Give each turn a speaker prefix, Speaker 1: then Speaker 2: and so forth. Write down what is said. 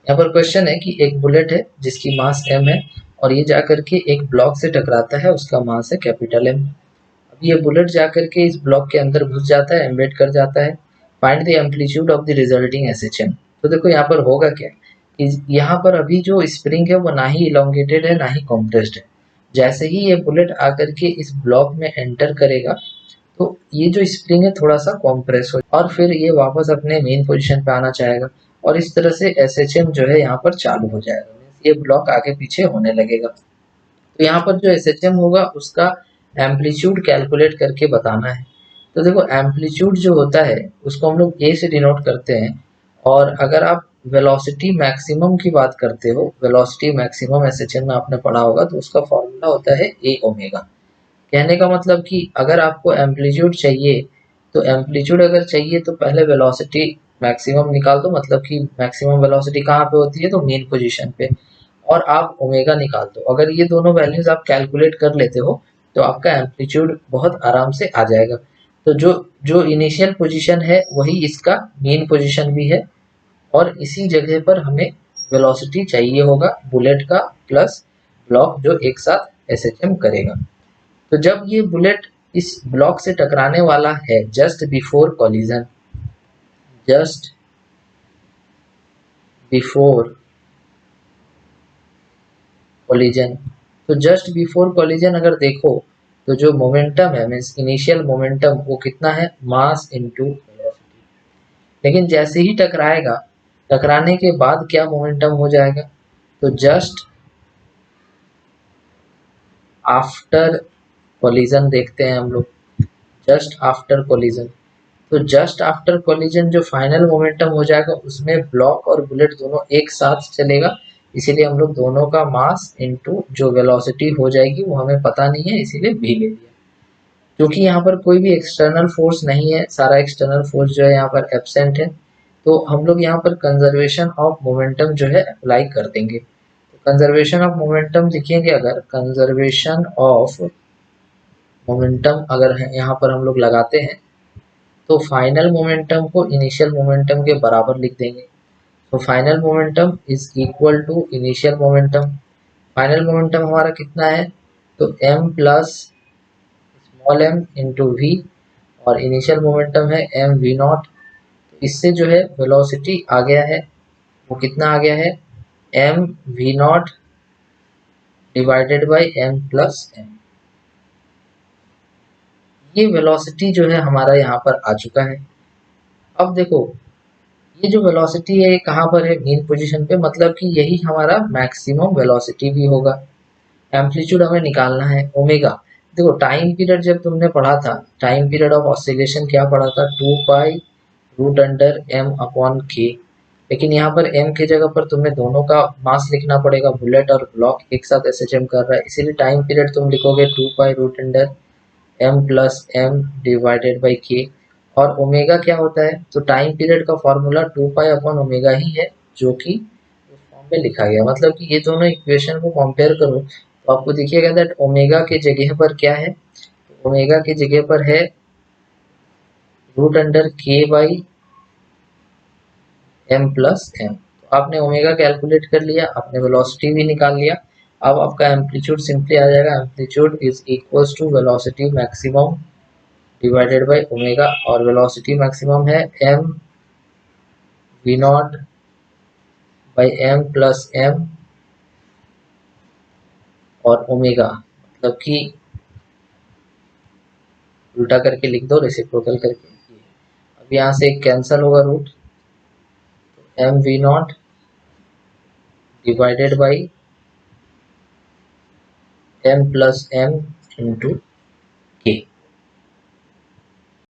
Speaker 1: यहाँ पर क्वेश्चन है कि एक बुलेट है जिसकी मास m है और ये जाकर के एक ब्लॉक से टकराता है, उसका मास है कैपिटल M। अब ये बुलेट जाकर के इस ब्लॉक के अंदर घुस जाता है, एम्बेड कर जाता है। Find the amplitude of the resulting SHM। तो देखो यहाँ पर होगा क्या कि यहाँ पर अभी जो स्प्रिंग है वो ना ही इलोंगेटेड है ना ही कॉम्प्रेस्ड है। जैसे ही ये बुलेट आकर के इस ब्लॉक में एंटर करेगा तो ये जो स्प्रिंग है थोड़ा सा कॉम्प्रेस हो और फिर ये वापस अपने मेन पोजीशन पे आना चाहेगा और इस तरह से SHM जो है यहाँ पर चालू हो जाएगा, ये ब्लॉक आगे पीछे होने लगेगा। तो यहाँ पर जो SHM होगा उसका एम्पलीट्यूड कैलकुलेट करके बताना है। तो देखो एम्पलीट्यूड जो होता है उसको हम लोग A से डिनोट करते हैं, और अगर आप वेलोसिटी मैक्सिमम की बात करते हो, वेलोसिटी मैक्सिमम SHM में आपने पढ़ा होगा, तो उसका फॉर्मूला होता है A ओमेगा। कहने का मतलब कि अगर आपको एम्पलीट्यूड चाहिए तो एम्पलीट्यूड अगर चाहिए तो पहले वेलोसिटी मैक्सिमम निकाल दो, मतलब कि मैक्सिमम वेलोसिटी कहाँ पे होती है तो मेन पोजीशन पे, और आप ओमेगा निकाल दो। अगर ये दोनों वैल्यूज आप कैलकुलेट कर लेते हो तो आपका एम्पलीट्यूड बहुत आराम से आ जाएगा। तो जो जो इनिशियल पोजीशन है वही इसका मेन पोजीशन भी है, और इसी जगह पर हमें वेलोसिटी चाहिए होगा बुलेट का प्लस ब्लॉक जो एक साथ SHM करेगा। तो जब ये बुलेट इस ब्लॉक से टकराने वाला है just before collision, just before collision, तो जस्ट बिफोर कॉलिजन अगर देखो तो जो मोमेंटम है मीन्स इनिशियल मोमेंटम वो कितना है, मास इनटू वेलोसिटी। लेकिन जैसे ही टकराएगा, टकराने के बाद क्या मोमेंटम हो जाएगा, तो जस्ट आफ्टर कॉलिजन देखते हैं हम लोग, जस्ट आफ्टर कॉलिजन। तो जस्ट आफ्टर कॉलिजन जो फाइनल मोमेंटम हो जाएगा उसमें ब्लॉक और बुलेट दोनों एक साथ चलेगा, इसीलिए हम लोग दोनों का मास इनटू जो वेलोसिटी हो जाएगी वो हमें पता नहीं है, इसीलिए भी ले लिया। क्योंकि यहाँ पर कोई भी एक्सटर्नल फोर्स नहीं है, सारा एक्सटर्नल फोर्स जो है यहाँ पर एब्सेंट है, तो हम लोग यहाँ पर कंजर्वेशन ऑफ मोमेंटम जो है अप्लाई कर देंगे। तो कंजर्वेशन ऑफ मोमेंटम लिखेंगे, अगर कंजर्वेशन ऑफ मोमेंटम अगर यहाँ पर हम लोग लगाते हैं तो फाइनल मोमेंटम को इनिशियल मोमेंटम के बराबर लिख देंगे। तो final momentum is equal to initial momentum. Final momentum हमारा कितना है, तो m plus small m into v, और इनिशियल मोमेंटम है mv0। तो इससे जो है वेलोसिटी आ गया है, वो कितना आ गया है, mv0 divided by m plus m। ये वेलोसिटी जो है हमारा यहाँ पर आ चुका है। अब देखो ये जो वेलोसिटी है ये कहाँ पर है, मेन पोजीशन पे, मतलब कि यही हमारा मैक्सिमम वेलोसिटी भी होगा। एम्पलीट्यूड हमें निकालना है ओमेगा। देखो टाइम पीरियड जब तुमने पढ़ा था, टाइम पीरियड ऑफ ऑसिलेशन क्या पढ़ा था, 2 pi root under m upon k। लेकिन यहाँ पर m की जगह पर तुम्हें दोनों का मास लिखना पड़ेगा, बुलेट और ब्लॉक एक साथ SHM कर रहा है, इसीलिए टाइम पीरियड तुम लिखोगे 2 pi root under m plus m divided by k। और ओमेगा क्या होता है, तो टाइम पीरियड का फॉर्मूला 2 पाई अपॉन ओमेगा ही है, जो कि उस फॉर्म में लिखा गया। मतलब कि ये दोनों इक्वेशन को कंपेयर करो तो आपको दिखिएगा दैट ओमेगा के जगह पर क्या है, तो ओमेगा की जगह पर है root under k by m plus m। तो आपने ओमेगा कैलकुलेट कर लिया, आपने वेलोसिटी भी निकाल लिया। अब आपका एम्पलीट्यूड सिंपली आ जाएगा, amplitude is equals to velocity maximum divided by omega, और वेलोसिटी मैक्सिमम है m v naught by m plus m और ओमेगा, मतलब कि उल्टा करके लिख दो, रेसिप्रोकल करके। अब यहाँ से कैंसल होगा रूट, तो m v naught divided by m plus m into k।